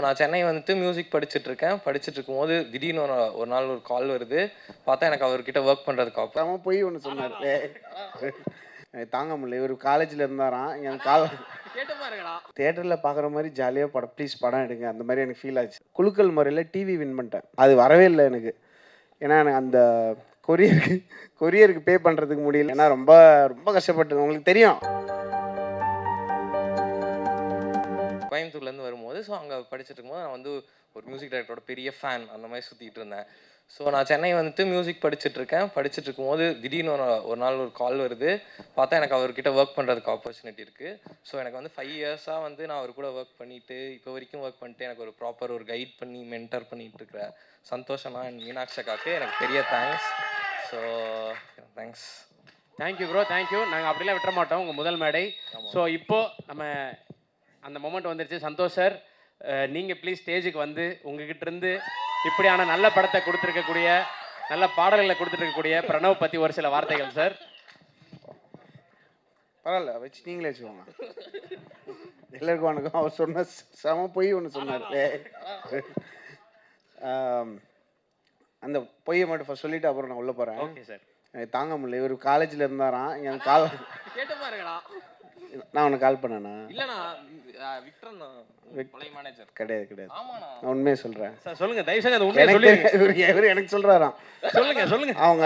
நான் சென்னை வந்துட்டு மியூசிக் படிச்சுட்ருக்கேன். படிச்சுட்டு இருக்கும்போது திடீர்னு ஒரு நாள் ஒரு கால் வருது. பார்த்தா எனக்கு அவர்கிட்ட ஒர்க் பண்ணுறதுக்கு அவன் போய் ஒன்று சொன்னார். தாங்க முடியல. இவர் காலேஜில் இருந்தாராம். இங்கே தியேட்டரில் பார்க்குற மாதிரி ஜாலியாக படம் ப்ளீஸ் படம் எடுங்க அந்த மாதிரி எனக்கு ஃபீல் ஆச்சு. குலுக்கல் முறையில் டிவி வின் பண்ணிட்டேன். அது வரவே இல்லை எனக்கு. ஏன்னா எனக்கு அந்த கொரியருக்கு பே பண்ணுறதுக்கு முடியல. ஏன்னா ரொம்ப ரொம்ப கஷ்டப்பட்டது. உங்களுக்கு தெரியும். கோயம்புத்தூர்லேருந்து வரும்போது அங்கே படிச்சுட்டு இருக்கும்போது நான் வந்து ஒரு மியூசிக் டைரக்டரோட பெரிய ஃபேன் அந்த மாதிரி சுற்றிட்டு இருந்தேன். நான் சென்னை வந்துட்டு மியூசிக் படிச்சுட்ருக்கேன். படிச்சுட்டு இருக்கும்போது திடீர்னு ஒரு நாள் ஒரு கால் வருது. பார்த்தா எனக்கு அவர்கிட்ட ஒர்க் பண்ணுறதுக்கு ஆப்பர்ச்சுனிட்டி இருக்குது. எனக்கு வந்து 5 இயர்ஸாக வந்து நான் அவர் கூட ஒர்க் பண்ணிவிட்டு இப்போ வரைக்கும் ஒர்க் பண்ணிட்டு எனக்கு ஒரு ப்ராப்பர் ஒரு கைட் பண்ணி மென்டர் பண்ணிகிட்டு இருக்கிற சந்தோஷமா அண்ட் மீனாட்சி அக்காவுக்கு எனக்கு பெரிய thanks. Thanks. Thank you bro, thank you. நாங்கள் அப்படிலாம் விட்டுற மாட்டோம் உங்கள் முதல் மேடை. இப்போது நம்ம அந்த மொமெண்ட் வந்துருச்சு. சந்தோஷ் சார், நீங்கள் ப்ளீஸ் ஸ்டேஜுக்கு வந்து உங்ககிட்ட இருந்து இப்படியான நல்ல படத்தை கொடுத்துருக்கக்கூடிய, நல்ல பாடல்களை கொடுத்துருக்கக்கூடிய பிரணவ் பற்றி ஒரு சில வார்த்தைகள் சார். பரவாயில்ல, வச்சு நீங்களே வச்சுக்கோங்க. எல்லாருக்கும் வணக்கம். அவர் சொன்ன செம பொய் ஒன்று சொன்னார். அந்த பொய்யை மட்டும் ஃபஸ்ட் சொல்லிவிட்டு அப்புறம் நான் உள்ளே போகிறேன். Okay sir. தாங்க முடியல. இவர் காலேஜில் இருந்தாராம். இங்கே கால் கேட்டு பாருங்களா. நான் உனக்கு கால் பண்ணேண்ணா? இல்லைண்ணா, விக்ரம் மேனேஜர். கிடையாது கிடையாது. நான் உண்மையை சொல்கிறேன் சார். சொல்லுங்கள், தயவுசெய்து அது உண்மையை சொல்லுங்க. இவர் எனக்கு சொல்கிறாராம். சொல்லுங்கள். அவங்க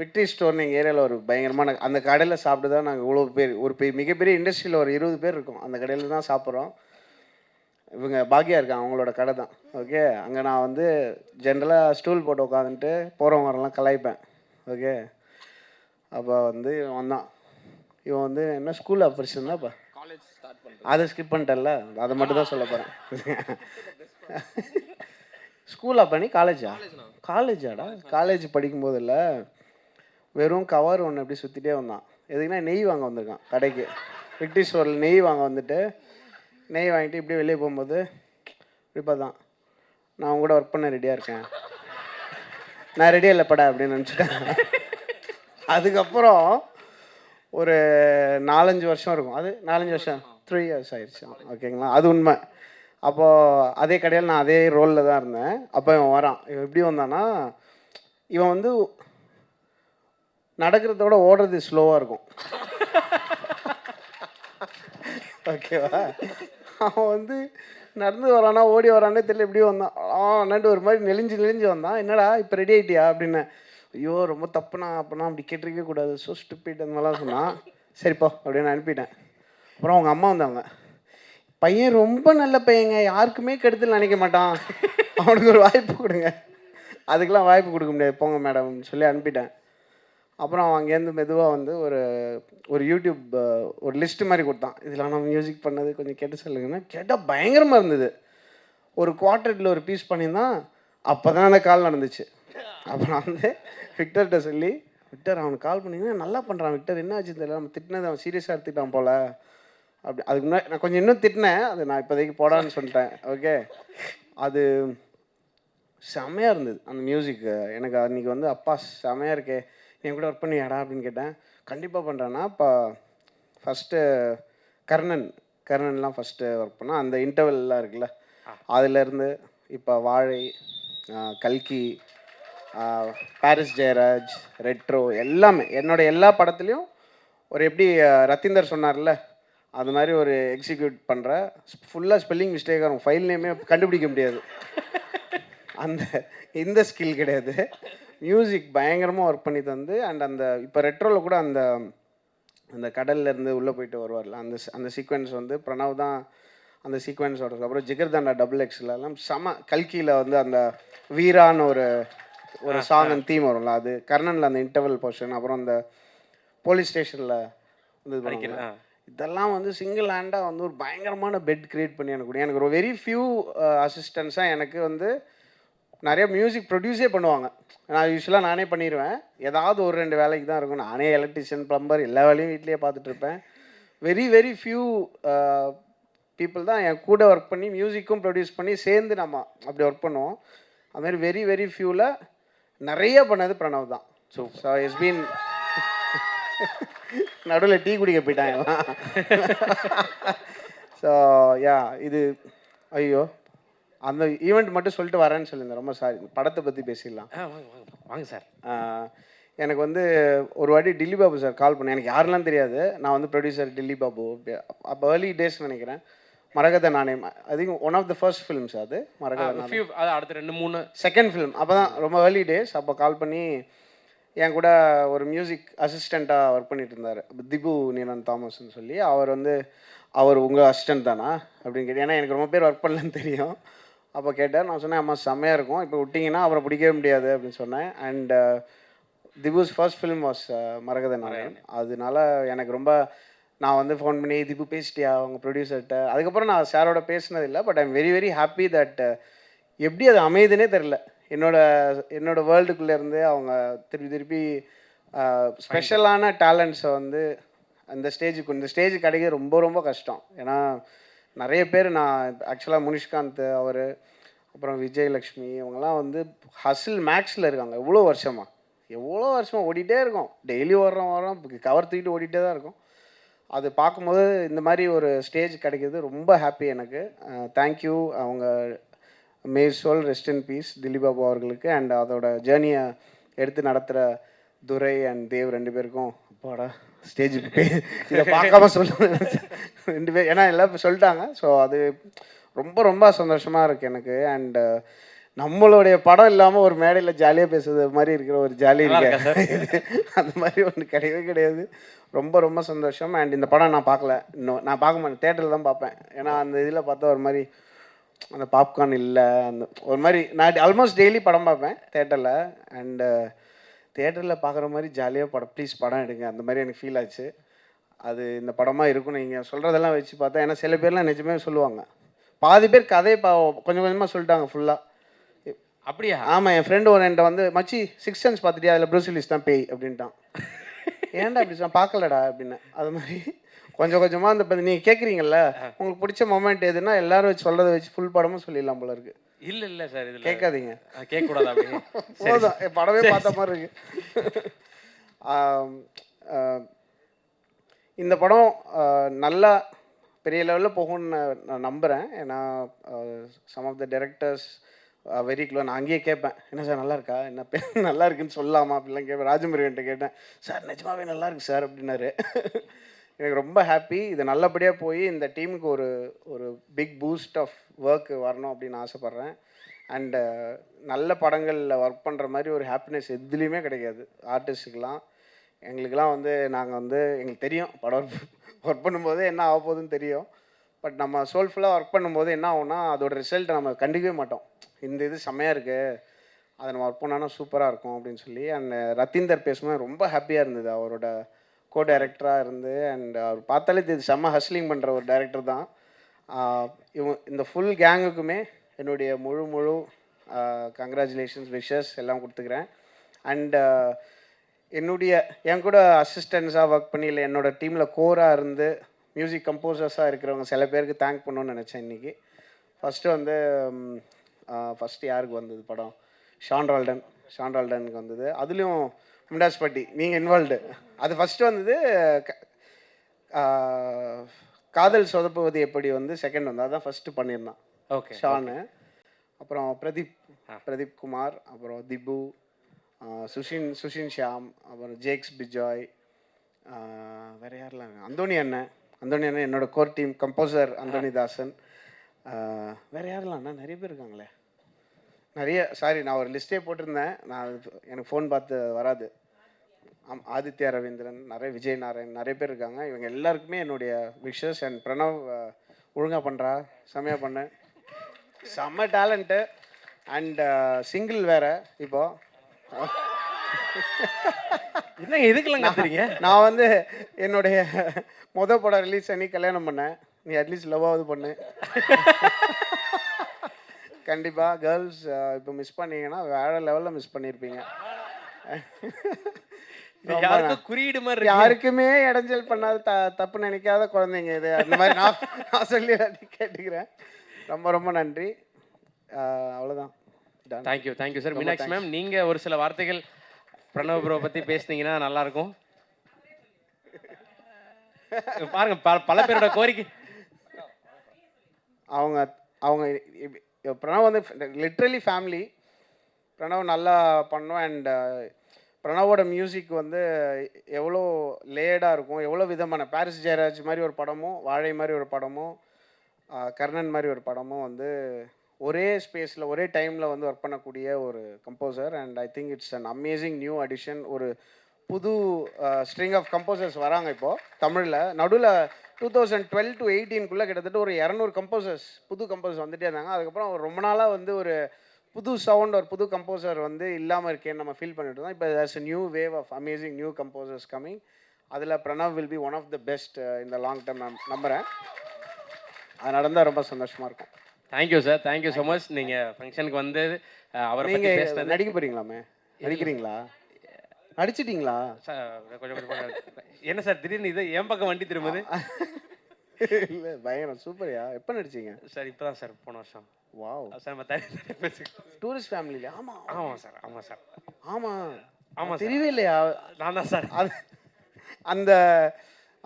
விக்டரி ஸ்டோர்னு எங்கள் ஏரியாவில் ஒரு பயங்கரமான அந்த கடையில் சாப்பிட்டு தான் நாங்கள் இவ்வளோ பேர் ஒரு மிகப்பெரிய இண்டஸ்ட்ரியில் ஒரு 20 பேர் இருக்கோம். அந்த கடையில் தான் சாப்பிட்றோம். இவங்க பாக்கியா இருக்காங்க, அவங்களோட கடை தான். ஓகே, அங்கே நான் வந்து ஜென்ரலாக ஸ்டூல் போட்டு உட்காந்துட்டு போகிறவங்கலாம் கலாய்ப்பேன். ஓகே, அப்போ வந்து இவன் வந்து என்ன ஸ்கூல் ஆப்ரேஷன் இப்போ காலேஜ் ஸ்டார்ட் பண்ணுறேன். அதை ஸ்கிப் பண்ணிட்டேன்ல, அதை மட்டும் தான் சொல்ல போகிறேன். ஸ்கூலா பண்ணி காலேஜாடா? காலேஜ் படிக்கும்போது இல்லை, வெறும் கவர் ஒன்று எப்படி சுற்றிட்டே வந்தான். எதுக்குன்னா நெய் வாங்க வந்திருக்கான் கடைக்கு. விக்டரி ஸ்டோரில் நெய் வாங்க வந்துட்டு நெய் வாங்கிட்டு இப்படி வெளியே போகும்போது இப்போ தான் நான் அவங்க கூட ஒர்க் பண்ண ரெடியாக இருக்கேன். நான் ரெடியாக இல்லைப்படா அப்படின்னு நினச்சிட்டேன். அதுக்கப்புறம் ஒரு 4-5 வருஷம் இருக்கும். அது 4-5 வருஷம் 3 இயர்ஸ் ஆயிடுச்சு. ஓகேங்களா, அது உண்மை. அப்போது அதே கடையில் நான் அதே ரோலில் தான் இருந்தேன். அப்போ இவன் வரான். இவன் எப்படி வந்தான்னா, இவன் வந்து நடக்கிறதோட ஓடுறது ஸ்லோவாக இருக்கும். ஓகேவா, அவன் வந்து நடந்து வரானா ஓடி வரானே தெரியல, எப்படி வந்தான். அண்ணாண்டு ஒரு மாதிரி நெளிஞ்சு வந்தான். என்னடா இப்போ ரெடி ஆகிட்டியா அப்படின்னு. ஐயோ ரொம்ப தப்புண்ணா, அப்போனா அப்படி கேட்டிருக்கவே கூடாது, ஸோ ஸ்டூபிட் அந்த மாதிரிலாம் சொன்னான். சரிப்போ அப்படின்னு அனுப்பிட்டேன். அப்புறம் அவங்க அம்மா வந்தாங்க. பையன் ரொம்ப நல்ல பையங்க, யாருக்குமே கெடுதல் நினைக்க மாட்டான், அவனுக்கு ஒரு வாய்ப்பு கொடுங்க. அதுக்கெலாம் வாய்ப்பு கொடுக்க முடியாது, போங்க மேடம்னு சொல்லி அனுப்பிட்டேன். அப்புறம் அவன் அங்கேருந்து மெதுவாக வந்து ஒரு யூடியூப் ஒரு லிஸ்ட்டு மாதிரி கொடுத்தான். இதில் நான் மியூசிக் பண்ணது கொஞ்சம் கேட்டு சொல்லுங்கன்னா, கேட்டால் பயங்கரமாக இருந்தது. ஒரு குவார்ட்டரில் ஒரு பீஸ் பண்ணியிருந்தான். அப்போ தான் அந்த கால் நடந்துச்சு. அப்புறம் வந்து விக்டர்கிட்ட சொல்லி, விக்டர் அவனுக்கு கால் பண்ணிங்கன்னா நல்லா பண்ணுறான் விக்டர், என்ன ஆச்சு தெரியல, நம்ம திட்டினது அவன் சீரியஸாக எடுத்துக்கிட்டான் போல் அப்படி. அதுக்கு முன்னாடி நான் கொஞ்சம் இன்னும் திட்டினேன், அது நான் இப்போதைக்கு போடான்னு சொல்லிட்டேன். ஓகே, அது செம்மையாக இருந்தது அந்த மியூசிக்கு. எனக்கு அன்றைக்கி வந்து அப்பா செம்மையாக இருக்கே, என் கூட ஒர்க் பண்ணியாடா அப்படின்னு கேட்டேன். கண்டிப்பாக பண்ணுறேன்னா, இப்போ ஃபஸ்ட்டு கர்ணன்லாம் ஃபஸ்ட்டு ஒர்க் பண்ணால் அந்த இன்டர்வெல்லாம் இருக்குல்ல, அதிலேருந்து இப்போ வாழை, கல்கி, பாரிஸ் ஜெயராஜ், ரெட்ரோ எல்லாமே என்னோடய எல்லா படத்துலையும் ஒரு எப்படி ரத்தீந்தர் சொன்னார்ல, அது மாதிரி ஒரு எக்ஸிக்யூட் பண்ணுற. ஃபுல்லாக ஸ்பெல்லிங் மிஸ்டேக்காக இருக்கும், ஃபைல் நேமே கண்டுபிடிக்க முடியாது. இந்த ஸ்கில் கிடையாது. மியூசிக் பயங்கரமாக ஒர்க் பண்ணி தந்து அண்ட் அந்த இப்போ ரெட்ரோவில் கூட அந்த கடல்லேருந்து உள்ளே போயிட்டு வருவார்ல, அந்த சீக்வன்ஸ் வந்து பிரணவ் தான் அந்த சீக்வன்ஸோட. அப்புறம் ஜிகர்தண்டா XXXலாம் செம. கல்கியில் வந்து அந்த வீரான்னு ஒரு சாங் அண்ட் தீம் வரும்ல, அது கர்ணனில் அந்த இன்டர்வல் போர்ஷன். அப்புறம் அந்த போலீஸ் ஸ்டேஷனில் வந்து இதெல்லாம் வந்து சிங்கிள் ஹேண்டாக வந்து ஒரு பயங்கரமான பெட் க்ரியேட் பண்ணி எனக்கு ஒரு வெரி ஃபியூ அசிஸ்டன்ஸாக எனக்கு வந்து நிறைய மியூசிக் ப்ரொடியூஸே பண்ணுவாங்க. நான் யூஸ்வலாக நானே பண்ணிடுவேன். ஏதாவது ஒரு 2 வேலைக்கு தான் இருக்கும். நானே எலக்ட்ரிஷியன், ப்ளம்பர் எல்லா வேலையும் வீட்லேயே பார்த்துட்ருப்பேன். வெரி ஃபியூ பீப்புள் தான் என் கூட ஒர்க் பண்ணி மியூசிக்கும் ப்ரொடியூஸ் பண்ணி சேர்ந்து நம்ம அப்படி ஒர்க் பண்ணுவோம். அதுமாதிரி வெரி ஃபியூவில் நிறைய பண்ணது பிரணவ் தான். ஸோ இட்ஸ் பீன் நடுவில் டீ குடிக்க போயிட்டாங்க. ஸோ யா இது ஐயோ அந்த ஈவெண்ட் மட்டும் சொல்லிட்டு வரேன்னு சொல்லியிருந்தேன். ரொம்ப சாரி. படத்தை பற்றி பேசிடலாம். வாங்க வாங்க வாங்க சார். எனக்கு வந்து ஒரு வாட்டி டில்லி பாபு சார் கால் பண்ணேன். எனக்கு யாரெல்லாம் தெரியாது. நான் வந்து ப்ரொடியூசர் டில்லி பாபு. அப்போ ஏர்லி டேஸ் நினைக்கிறேன். Maragatha Naanayam I think one of the first films அது மரகத நாணயம். அடுத்த 2-3 செகண்ட் ஃபிலிம். அப்போ தான் ரொம்ப ஏர்லி டேஸ். அப்போ கால் பண்ணி என் கூட ஒரு மியூசிக் அசிஸ்டண்ட்டாக ஒர்க் பண்ணிட்டு இருந்தார். திபு நீலன் தாமஸ்ன்னு சொல்லி. அவர் உங்கள் அசிஸ்டன்ட் தானா அப்படின்னு கேட்டு, ஏன்னா எனக்கு ரொம்ப பேர் ஒர்க் பண்ணலன்னு தெரியும். அப்போ கேட்டார். நான் சொன்னேன், அம்மா செம்மையாக இருக்கும், இப்போ விட்டிங்கன்னா அப்புறம் பிடிக்கவே முடியாது அப்படின்னு சொன்னேன். அண்ட் திபுஸ் ஃபர்ஸ்ட் ஃபிலிம் வாஸ் மரகத நாணயம். அதனால எனக்கு ரொம்ப, நான் வந்து ஃபோன் பண்ணி திபு பேசிட்டியா அவங்க ப்ரொடியூசர்கிட்ட, அதுக்கப்புறம் நான் சாரோட பேசினதில்லை. But I'm very very happy that எப்படி அது அமையுதுன்னே தெரில. என்னோட வேர்ல்டுக்குள்ளே இருந்து அவங்க திருப்பி ஸ்பெஷலான டேலண்ட்ஸை வந்து இந்த ஸ்டேஜ் கிடைக்க ரொம்ப ரொம்ப கஷ்டம். ஏன்னா நிறைய பேர், நான் ஆக்சுவலாக முனிஷ்காந்த் அவர், அப்புறம் விஜயலக்ஷ்மி, இவங்கெல்லாம் வந்து ஹசில் மேக்ஸில் இருக்காங்க. எவ்வளோ வருஷமாக ஓடிட்டே இருக்கோம். டெய்லி வரோம் கவர் தூக்கிட்டு ஓடிட்டே தான் இருக்கும். அது பார்க்கும்போது இந்த மாதிரி ஒரு ஸ்டேஜ் கிடைக்கிது ரொம்ப ஹாப்பி எனக்கு. தேங்க்யூ. அவங்க may soul rest in peace Dileep Babu அவர்களுக்கு. அண்ட் அதோட ஜேர்னியை எடுத்து நடத்துகிற துரை அண்ட் தேவ் 2 பேருக்கும். அப்பாடா ஸ்டேஜ் இதை பார்க்காம சொல்லுவேன் 2 பேர், ஏன்னா எல்லாம் சொல்லிட்டாங்க. ஸோ அது ரொம்ப ரொம்ப சந்தோஷமாக இருக்குது எனக்கு. அண்ட் நம்மளுடைய படம் இல்லாமல் ஒரு மேடையில் ஜாலியாக பேசுறது மாதிரி இருக்கிற ஒரு ஜாலி இருக்கு. அந்த மாதிரி ஒன்று கிடையவே கிடையாது. ரொம்ப ரொம்ப சந்தோஷம். அண்ட் இந்த படம் நான் பார்க்கல, இன்னும் நான் பார்க்க மாட்டேன், தேட்டரில் தான் பார்ப்பேன். ஏன்னா அந்த இதில் பார்த்தா ஒரு மாதிரி அந்த பாப்கார்ன் இல்லை, அந்த ஒரு மாதிரி நான் ஆல்மோஸ்ட் டெய்லி படம் பார்ப்பேன் தேட்டரில். அண்டு தேட்டரில் பார்க்குற மாதிரி ஜாலியாக படம் எடுங்க, அந்த மாதிரி எனக்கு ஃபீல் ஆச்சு. அது இந்த படமாக இருக்கும். நீங்கள் சொல்கிறதெல்லாம் வச்சு பார்த்தா, ஏன்னா சில பேர்லாம் நிஜமே சொல்லுவாங்க, பாதி பேர் கதையை கொஞ்சம் கொஞ்சமாக சொல்லிட்டாங்க ஃபுல்லாக. அப்படியா? ஆமாம். என் ஃப்ரெண்டு ஒரு என்கிட்ட வந்து, மச்சி 6 சென்ஸ் பார்த்துட்டியா, அதில் ப்ரூசிலிஸ் தான் பேய் அப்படின்ட்டான். ஏன்டா அப்படி சொன்ன, பார்க்கலடா அப்படின்னு. அது மாதிரி கொஞ்சம் கொஞ்சமாக அந்த நீங்கள் கேட்குறீங்கல்ல, உங்களுக்கு பிடிச்ச மொமெண்ட் எதுன்னா எல்லாரும் வச்சு சொல்கிறத வச்சு ஃபுல் படமும் சொல்லிடலாம் போல இருக்கு. இல்லை சார், இதில் கேட்காதீங்க, கேட்கக்கூடாது. அப்படி போதும், படமே பார்த்த மாதிரி இருக்கு. இந்த படம் நல்லா பெரிய லெவலில் போகும்னு நான் நம்புகிறேன். ஏன்னா some of the directors very close. நான் அங்கேயே கேட்பேன், என்ன சார் நல்லா இருக்கா, என்ன நல்லா இருக்குன்னு சொல்லலாமா அப்படிலாம் கேட்பேன். ராஜமுருகன்ட்ட கேட்டேன், சார் நிஜமாவே நல்லா இருக்கு சார் அப்படின்னாரு. எனக்கு ரொம்ப ஹாப்பி. இது நல்லபடியாக போய் இந்த டீமுக்கு ஒரு பிக் பூஸ்ட் ஆஃப் ஒர்க் வரணும் அப்படின்னு ஆசைப்பட்றேன். அண்டு நல்ல படங்களில் ஒர்க் பண்ணுற மாதிரி ஒரு ஹாப்பினஸ் எதுலேயுமே கிடைக்காது ஆர்டிஸ்ட்டுக்கெலாம். எங்களுக்கெல்லாம் வந்து நாங்கள் வந்து எங்களுக்கு தெரியும் படம் ஒர்க் பண்ணும்போது என்ன ஆக போகுதுன்னு தெரியும். பட் நம்ம சோல்ஃபுல்லாக ஒர்க் பண்ணும்போது என்ன ஆகும்னா, அதோட ரிசல்ட்டை நம்ம கண்டிக்கவே மாட்டோம். இந்த இது செம்மையாக இருக்குது, அதை நம்ம ஒர்க் பண்ணாலும் சூப்பராக இருக்கும் அப்படின்னு சொல்லி. அண்ட் ரத்தீந்தர் பேசும்போது ரொம்ப ஹாப்பியாக இருந்தது. அவரோட கோ டைரக்டராக இருந்து, அண்ட் அவர் பார்த்தாலே இது செம்ம ஹஸ்லிங் பண்ணுற ஒரு டைரக்டர் தான். இந்த ஃபுல் கேங்குக்குமே என்னுடைய முழு கங்க்ராச்சுலேஷன்ஸ், விஷஸ் எல்லாம் கொடுத்துக்கிறேன். அண்ட் என் கூட அசிஸ்டன்ஸாக ஒர்க் பண்ணி, இல்லை என்னோடய டீமில் கோராக இருந்து மியூசிக் கம்போசர்ஸாக இருக்கிறவங்க சில பேருக்கு தேங்க் பண்ணணும்னு நினச்சேன் இன்றைக்கி. ஃபஸ்ட்டு யாருக்கு வந்தது படம்? ஷான் ரால்டனுக்கு வந்தது. அதுலேயும் மும்டாஸ் பட்டி நீங்கள் இன்வால்வ்டு. அது ஃபஸ்ட்டு வந்தது. காதல் சொதப்புவது எப்படி வந்து செகண்ட் வந்து, அதுதான் ஃபஸ்ட்டு பண்ணியிருந்தான். ஓகே. ஷானு, அப்புறம் பிரதீப் குமார், அப்புறம் திபு, சுஷின் ஷியாம், அப்புறம் ஜேக்ஸ் பிஜாய், வேறு யாரெல்லாம், அந்தோனி அண்ணன் என்னோட கோர் டீம் கம்போசர் அந்தோனி தாசன், வேறு யாரெல்லாம் நிறைய பேர் இருக்காங்களே, சாரி நான் ஒரு லிஸ்ட்டே போட்டிருந்தேன். எனக்கு ஃபோன் பார்த்து வராது. ஆதித்யா ரவீந்திரன், விஜய் நாராயண், நிறைய பேர் இருக்காங்க. இவங்க எல்லாருக்குமே என்னுடைய விஷஸ். அண்ட் பிரணவ் ஒழுங்காக பண்ணுறா, செம்மையாக பண்ண, செம்ம டேலண்ட்டு. அண்ட் சிங்கிள் வேறு. இப்போ என்ன எதுக்கெல்லாம் கத்துறீங்க? நான் வந்து என்னுடைய படம் ரிலீஸ் பண்ணி கல்யாணம் பண்ணேன். நீ அட்லீஸ்ட் லவ்வாவது பண்ணு. கண்டிப்பாக கேர்ள்ஸ் இப்போ மிஸ் பண்ணீங்கன்னா வேறு லெவலில் மிஸ் பண்ணியிருப்பீங்க. குறியீடு மாதிரி யாருக்குமே இடைஞ்சல் பண்ணாத, தப்பு நினைக்காத குழந்தைங்க இது. அந்த மாதிரி நான் சொல்லி கேட்டுக்கிறேன். ரொம்ப நன்றி. அவ்வளோதான். Thank you sir. மீனாட்சி மேம், நீங்கள் ஒரு சில வார்த்தைகள் பிரணவ் ப்ரோ பற்றி பேசுனீங்கன்னா நல்லாயிருக்கும். பாருங்க, பல பேரோட கோரிக்கை. அவங்க பிரணவ் வந்து லிட்ரலி ஃபேமிலி. பிரணவ் நல்லா பண்ணோம். அண்ட் பிரணவோட மியூசிக் வந்து எவ்வளோ லேயர்டாக இருக்கும், எவ்வளோ விதமான பாரிஸ் ஜெயராஜ் மாதிரி ஒரு படமும், வாழை மாதிரி ஒரு படமும், கர்ணன் மாதிரி ஒரு படமும் வந்து ஒரே ஸ்பேஸில் ஒரே டைமில் வந்து ஒர்க் பண்ணக்கூடிய ஒரு composer. And I think it's an amazing new addition. ஒரு புது ஸ்ட்ரிங் ஆஃப் கம்போசர்ஸ் வராங்க இப்போது தமிழில். நடுவில் 2012 to 18 கிட்டத்தட்ட ஒரு 200 கம்போசர்ஸ் புது கம்போசர்ஸ் வந்துட்டே இருந்தாங்க. அதுக்கப்புறம் ரொம்ப நாளாக வந்து ஒரு புது சவுண்ட் ஒரு புது கம்போசர் வந்து இல்லாமல் இருக்கேன்னு நம்ம ஃபீல் பண்ணிட்டு இருந்தோம். இப்போ there's a new wave of amazing new composers coming. அதில் Pranav will be one of the best இந்த லாங் டேர்ம் நான் நம்புகிறேன். அது நடந்தால் ரொம்ப சந்தோஷமாக இருக்கும். Thank you sir, thank you so much. நீங்கள் ஃபங்க்ஷனுக்கு வந்து அவரை பற்றி நீங்கள் பேசுனது. நடிக்க போகிறீங்களாமே? நடிக்கிறீங்களா? நடிச்சிட்டிங்களா? சார் கொஞ்சம் என்ன சார் திடீர்னு இது என் பக்கம் வண்டி திரும்புது? இல்லை பயங்கரம் சூப்பர்யா. எப்போ நடிச்சீங்க? சார் இப்போ தான் சார் போன வருஷம். வாவ். சார் நம்ம தனி பேசிக்கலாம். டூரிஸ்ட் ஃபேமிலியில்? ஆமாம் ஆமாம் சார், ஆமாம் சார், ஆமாம் ஆமாம் தெரியவே இல்லையா? நான் தான் சார். அது அந்த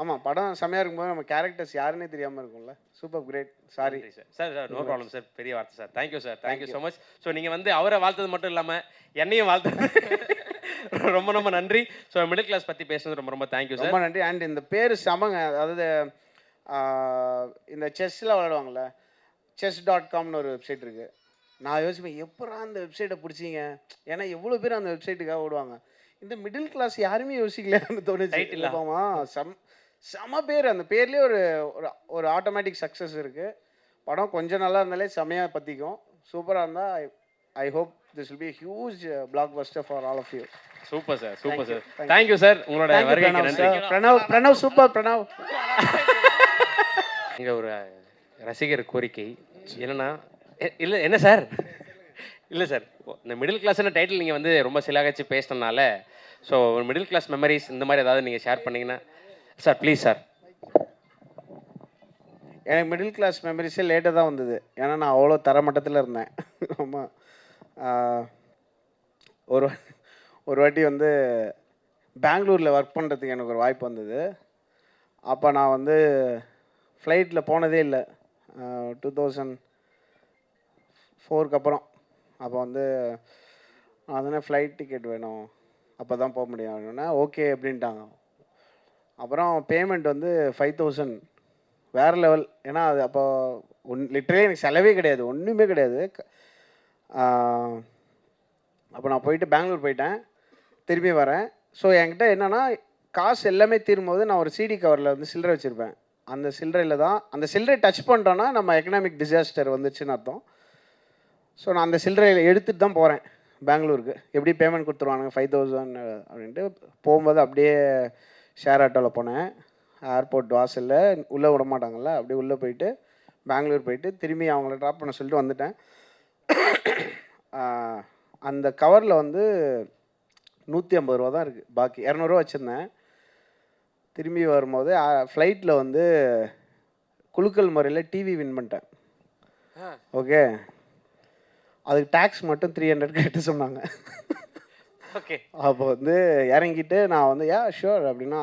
ஆமாம் படம் செம்மையாக இருக்கும்போது நம்ம கேரக்டர்ஸ் யாருன்னே தெரியாமல் இருக்கும்ல. Super great. Sorry sir. Sir no problem sir, பெரிய வார்த்தை sir. Thank you sir, thank you so much. So நீங்கள் வந்து அவரை வாழ்த்தது மட்டும் இல்லாமல் என்னையும் வாழ்த்தது ரொம்ப ரொம்ப நன்றி. ஸோ மிடில் கிளாஸ் பற்றி பேசுனது ரொம்ப ரொம்ப தேங்க்யூ சார். ரொம்ப நன்றி. அண்ட் இந்த பேர் செமங்க. அதாவது இந்த செஸ்ஸில் விளையாடுவாங்கள்ல, chess.comனு ஒரு வெப்சைட் இருக்குது. நான் யோசிப்பேன் எப்படா அந்த வெப்சைட்டை பிடிச்சிங்க, ஏன்னா எவ்வளோ பேர் அந்த வெப்சைட்டுக்காக ஓடுவாங்க. இந்த மிடில் கிளாஸ் யாருமே யோசிக்கலையான்னு தோணுச்சு. செம பேர். அந்த பேர்லேயே ஒரு ஒரு ஆட்டோமேட்டிக் சக்ஸஸ் இருக்குது. படம் கொஞ்சம் நல்லா இருந்தாலே செமையாக பற்றிக்கும். சூப்பராக இருந்தால் I hope this will be huge blockbuster for all of you. Super sir, super sir. Thank you sir, உங்களோட வருகைக்கு நன்றி. பிரணவ் சூப்பர். பிரணவ் இங்கே ஒரு ரசிகர் கோரிக்கை என்னன்னா, இல்லை என்ன சார், இல்லை சார், இந்த மிடில் கிளாஸ்னு டைட்டில் நீங்கள் வந்து ரொம்ப சிலாகச்சு பேசினனால, ஸோ ஒரு மிடில் கிளாஸ் மெமரிஸ் இந்த மாதிரி ஏதாவது நீங்கள் ஷேர் பண்ணிங்கன்னா சார் ப்ளீஸ் சார். எனக்கு மிடில் கிளாஸ் மெமரிஸே லேட்டாக தான் வந்தது. ஏன்னா நான் அவ்வளோ தரமட்டத்தில் இருந்தேன். ஆமாம். ஒரு வாட்டி வந்து பெங்களூரில் ஒர்க் பண்ணுறதுக்கு எனக்கு ஒரு வாய்ப்பு வந்தது. அப்போ நான் வந்து ஃப்ளைட்டில் போனதே இல்லை 2004 அப்புறம். அப்போ வந்து அதனே ஃப்ளைட் டிக்கெட் வேணும், அப்போ தான் போக முடியும் அப்படின்னா ஓகே அப்படின்ட்டாங்க. அப்புறம் பேமெண்ட் வந்து 5000 வேறு லெவல். ஏன்னா அது அப்போ லிட்டரலி எனக்கு செலவே கிடையாது, ஒன்றுமே கிடையாது. அப்போ நான் போயிட்டு பெங்களூர் போயிட்டேன், திரும்பி வரேன். ஸோ என்கிட்ட என்னென்னா காசு எல்லாமே தீரும்போது நான் ஒரு சிடி கவரில் வந்து சில்லறை வச்சுருப்பேன். அந்த சில்லறையில் தான், அந்த சில்லறை டச் பண்ணிட்டோன்னா நம்ம எக்கனாமிக் டிசாஸ்டர் வந்துச்சுன்னு அர்த்தம். ஸோ நான் அந்த சில்லறையில் எடுத்துகிட்டு தான் போகிறேன் பெங்களூருக்கு. எப்படி பேமெண்ட் கொடுத்துருவானுங்க 5000 அப்படின்ட்டு. போகும்போது அப்படியே ஷேர் ஆட்டோவில் போனேன். ஏர்போர்ட் வாசலில் உள்ளே விட மாட்டாங்கள்ல, அப்படியே உள்ளே போயிட்டு பெங்களூர் போயிட்டு திரும்பி அவங்கள ட்ராப் பண்ண சொல்லிட்டு வந்துட்டேன். அந்த கவரில் வந்து 150 ரூபா தான் இருக்குது, பாக்கி 200 ரூபா வச்சுருந்தேன். திரும்பி வரும்போது ஃப்ளைட்டில் வந்து குலுக்கல் முறையில் டிவி வின் பண்ணிட்டேன். ஓகே, அதுக்கு டேக்ஸ் மட்டும் 300 கட்ட சொன்னாங்க. ஓகே. அப்போ வந்து இறங்கிட்டு நான் வந்து ஷுர் அப்படின்னா,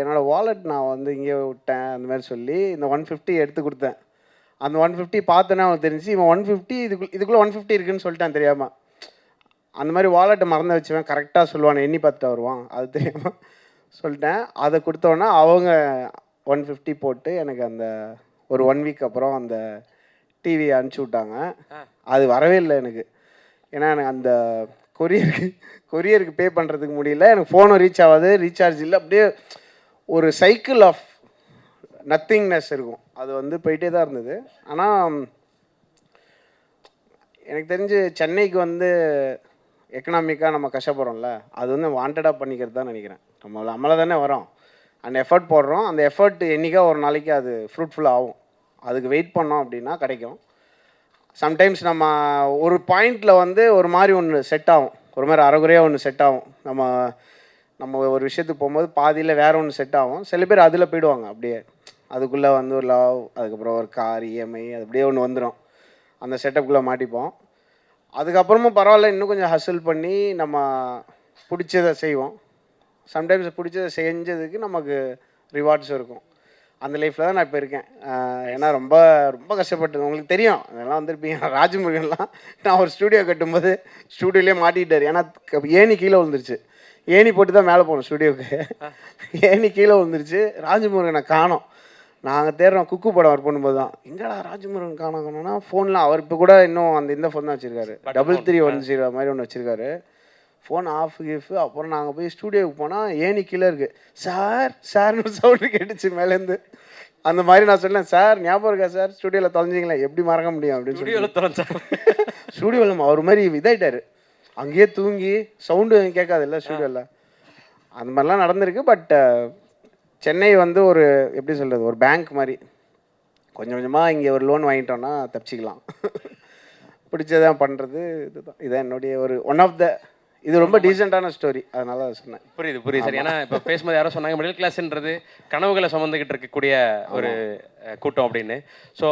என்னோடய வாலெட் நான் வந்து இங்கே விட்டேன் அந்த மாதிரி சொல்லி இந்த 150 எடுத்து கொடுத்தேன். அந்த 150 பார்த்தோன்னே அவனுக்கு தெரிஞ்சு இவன் 150 இதுக்குள்ளே 150 இருக்குன்னு சொல்லிட்டான் தெரியாமல். அந்த மாதிரி வாலெட்டை மறந்து வச்சுவேன், கரெக்டாக சொல்லுவான், எண்ணி பார்த்துட்டு வருவான், அது தெரியாமல் சொல்லிட்டேன். அதை கொடுத்தோன்னா அவங்க 150 போட்டு எனக்கு அந்த ஒரு 1 வீக் அப்புறம் அந்த டிவியை அனுப்பிச்சி விட்டாங்க. அது வரவே இல்லை எனக்கு. ஏன்னா எனக்கு அந்த கொரியருக்கு பே பண்ணுறதுக்கு முடியல, எனக்கு ஃபோனும் ரீச் ஆகாது, ரீசார்ஜ் இல்லை. அப்படியே ஒரு சைக்கிள் ஆஃப் நத்திங்னஸ் இருக்கும். அது வந்து போயிட்டே தான் இருந்தது. ஆனால் எனக்கு தெரிஞ்சு சென்னைக்கு வந்து எக்கனாமிக்காக நம்ம கஷ்டப்படுறோம்ல, அது வந்து வாண்டடாக பண்ணிக்கிறது தான் நினைக்கிறேன். நம்மளை தானே வரோம், அந்த எஃபர்ட் போடுறோம். அந்த எஃபர்ட் என்றைக்கா ஒரு நாளைக்கு அது ஃப்ரூட்ஃபுல் ஆகும். அதுக்கு வெயிட் பண்ணோம் அப்படின்னா கிடைக்கும். சம்டைம்ஸ் நம்ம ஒரு பாயிண்டில் வந்து ஒரு மாதிரி ஒன்று செட் ஆகும், ஒரு மாதிரி அரைகுறையாக ஒன்று செட் ஆகும். நம்ம ஒரு விஷயத்துக்கு போகும்போது பாதியில் வேறு ஒன்று செட் ஆகும். சில பேர் அதில் போயிடுவாங்க, அப்படியே அதுக்குள்ளே வந்து ஒரு லவ், அதுக்கப்புறம் ஒரு கார் இஎம்ஐ, அது அப்படியே ஒன்று வந்துடும். அந்த செட்டப்புக்குள்ளே மாட்டிப்போம். அதுக்கப்புறமும் பரவாயில்ல, இன்னும் கொஞ்சம் ஹசில் பண்ணி நம்ம பிடிச்சதை செய்வோம். சம்டைம்ஸ் பிடிச்சதை செஞ்சதுக்கு நமக்கு ரிவார்ட்ஸும் இருக்கும். அந்த லைஃப்பில் தான் நான் இப்போ இருக்கேன். ஏன்னா ரொம்ப ரொம்ப கஷ்டப்பட்டது உங்களுக்கு தெரியும், அதெல்லாம் வந்திருப்பீங்க. ராஜமுருகன்லாம் நான் ஒரு ஸ்டூடியோ கட்டும்போது ஸ்டூடியோலேயே மாட்டிக்கிட்டார். ஏன்னா ஏணி கீழே விழுந்துருச்சு. ஏணி போட்டு தான் மேலே போகணும் ஸ்டூடியோவுக்கு. ஏணி கீழே விழுந்துருச்சு. ராஜமுருகனை காணோம். நாங்கள் தேடுறோம். குக்கு படம் ஒர்க் பண்ணும்போது தான் எங்கடா ராஜமுருகன் காணோன்னா ஃபோனில் அவர் இப்போ கூட இன்னும் அந்த இந்த ஃபோன் தான் வச்சுருக்காரு. 3310 மாதிரி ஒன்று வச்சுருக்காரு. ஃபோன் ஆஃப் கிஃப். அப்புறம் நாங்கள் போய் ஸ்டூடியோவுக்கு போனால் ஏணி கீழே இருக்குது. சார் சார்னு சவுண்டு கேட்டுச்சு மேலேருந்து. அந்த மாதிரி நான் சொன்னேன், சார் ஞாபகம் இருக்கா சார் ஸ்டூடியோவில் தொலைஞ்சிங்களா, எப்படி மறக்க முடியும் அப்படின்னு சொல்லி. ஸ்டூடியோவில் அவர் மாதிரி இதாயிட்டார். அங்கேயே தூங்கி சவுண்டு கேட்காது இல்லை ஸ்டூடியோவில். அந்த மாதிரிலாம் நடந்திருக்கு. பட் சென்னை வந்து ஒரு எப்படி சொல்கிறது, ஒரு பேங்க் மாதிரி. கொஞ்சம் கொஞ்சமாக இங்கே ஒரு லோன் வாங்கிட்டோன்னா தப்பிச்சிக்கலாம். பிடிச்சதான் பண்ணுறது இதுதான். இதான் என்னுடைய ஒரு ஒன் ஆஃப் த இது ரொம்ப டீசெண்டான ஸ்டோரி, அதனால சொன்னேன். புரியுது சார். ஏன்னா இப்போ பேசும்போது யாரோ சொன்னாங்க மிடில் கிளாஸ்ன்றது கனவுகளை சுமந்துக்கிட்டு இருக்கக்கூடிய ஒரு கூட்டம் அப்படின்னு. ஸோ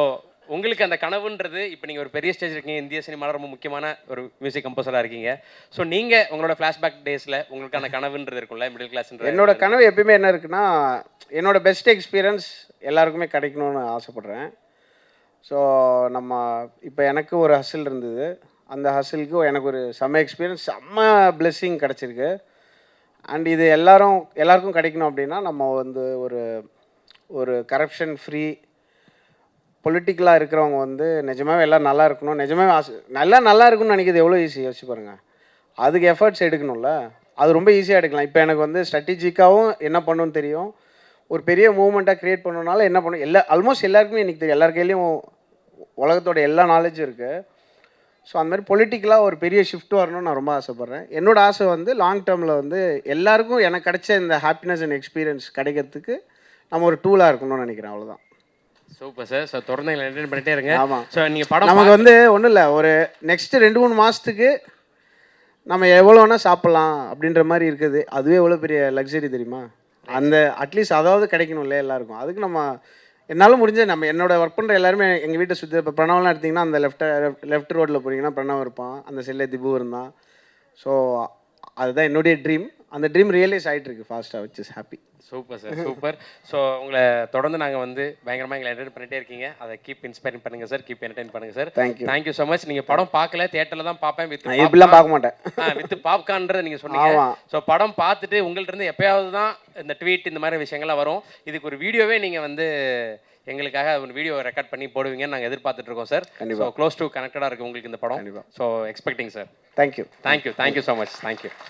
உங்களுக்கு அந்த கனவுன்றது இப்போ நீங்கள் ஒரு பெரிய ஸ்டேஜ் இருக்கீங்க, இந்திய சினிமாவில் ரொம்ப முக்கியமான ஒரு மியூசிக் கம்போசராக இருக்கீங்க. ஸோ நீங்கள் உங்களோட ஃப்ளாஷ்பேக் டேஸில் உங்களுக்கு அந்த கனவுன்றது இருக்கும்ல மிடில் கிளாஸ்ன்ற. என்னோட கனவு எப்பயுமே என்ன இருக்குன்னா, என்னோட பெஸ்ட் எக்ஸ்பீரியன்ஸ் எல்லாருக்குமே கிடைக்கணும்னு ஆசைப்பட்றேன். ஸோ நம்ம இப்போ எனக்கு ஒரு ஹசில் இருந்தது. அந்த ஹசிலுக்கு எனக்கு ஒரு செம்ம எக்ஸ்பீரியன்ஸ், செம்ம பிளெஸ்ஸிங் கிடச்சிருக்கு. அண்ட் இது எல்லாருக்கும் கிடைக்கணும் அப்படின்னா நம்ம வந்து ஒரு கரப்ஷன் ஃப்ரீ பொலிட்டிக்கலாக இருக்கிறவங்க வந்து நிஜமாவே எல்லாம் நல்லா இருக்கணும். நிஜமாவே நல்லா இருக்குன்னு நினைக்கிறது எவ்வளோ ஈஸி யோசிச்சு பாருங்கள். அதுக்கு எஃபர்ட்ஸ் எடுக்கணும்ல, அது ரொம்ப ஈஸியாக எடுக்கலாம். இப்போ எனக்கு வந்து ஸ்ட்ராட்டஜிக்காகவும் என்ன பண்ணணும்னு தெரியும். ஒரு பெரிய மூவ்மெண்ட்டாக க்ரியேட் பண்ணணுனால என்ன பண்ணணும் ஆல்மோஸ்ட் எல்லாருக்குமே இன்றைக்கி தெரியும். எல்லார் கையிலையும் உலகத்தோட எல்லா நாலேஜும் இருக்குது. ஸோ அந்த மாதிரி பொலிட்டிக்கலாக ஒரு பெரிய ஷிஃப்ட் வரணும்னு நான் ரொம்ப ஆசைப்பட்றேன். என்னோடய ஆசை வந்து லாங் டேர்மில் வந்து எல்லாருக்கும் எனக்கு கிடைச்ச இந்த ஹாப்பினஸ் அண்ட் எக்ஸ்பீரியன்ஸ் கிடைக்கிறதுக்கு நம்ம ஒரு டூலாக இருக்கணும்னு நினைக்கிறேன். அவ்வளோதான். Super sir. ஸோ தொடர்ந்து எங்களை என்டர்டெயின் பண்ணிட்டே இருங்க. ஆமாம். ஸோ நீங்கள் படம் நமக்கு வந்து ஒன்றும் இல்லை, ஒரு நெக்ஸ்ட் 2-3 மாதத்துக்கு நம்ம எவ்வளோ வேணால் சாப்பிட்லாம் அப்படின்ற மாதிரி இருக்குது. அதுவே எவ்வளோ பெரிய லக்ஸரி தெரியுமா? அந்த அட்லீஸ்ட் அதாவது கிடைக்கணும்ல எல்லாருக்கும். அதுக்கு நம்ம என்னால் முடிஞ்ச என்னோட ஒர்க் பண்ணுற எல்லாருமே எங்கள் வீட்டை சுற்றி. இப்போ பிரணவெலாம் எடுத்திங்கன்னா அந்த லெஃப்ட் ரோட்டில் போகிறீங்கன்னா பிரணவ் இருப்பான், அந்த செல்லே திபு இருந்தான். ஸோ அதுதான் என்னுடைய ட்ரீம். அந்த ட்ரீம் ரியலைஸ் ஆகிட்டு இருக்கு ஃபாஸ்ட்டாக, which is happy. Super sir, super. So உங்களை தொடர்ந்து நாங்கள் வந்து பயங்கரமாக எங்களை என்டர்டெயின் பண்ணிட்டே இருக்கீங்க. அதை கீப் இன்ஸ்பைரிங் பண்ணுங்க சார், கீப் என்டர்டெயின் பண்ணுங்க சார். Thank you so much. நீங்கள் படம் பார்க்கல, தியேட்டரில் தான் பார்ப்பேன். இப்படிலாம் பார்க்க மாட்டேன். வித் பாப்கார்ன்றதை நீங்கள் சொன்னீங்க. ஸோ படம் பார்த்துட்டு உங்கள்ட்ட இருந்து எப்பயாவது தான் இந்த ட்வீட் இந்த மாதிரி விஷயங்கள்லாம் வரும். இதுக்கு ஒரு வீடியோவே நீங்கள் வந்து எங்களுக்காக ஒரு வீடியோ ரெக்கார்ட் பண்ணி போடுவீங்கன்னு நாங்கள் எதிர்பார்த்துட்டு இருக்கோம் சார். ஸோ க்ளோஸ் டு கனெக்டடாக இருக்குது உங்களுக்கு இந்த படம். So expecting sir. Thank you so much. Thank you.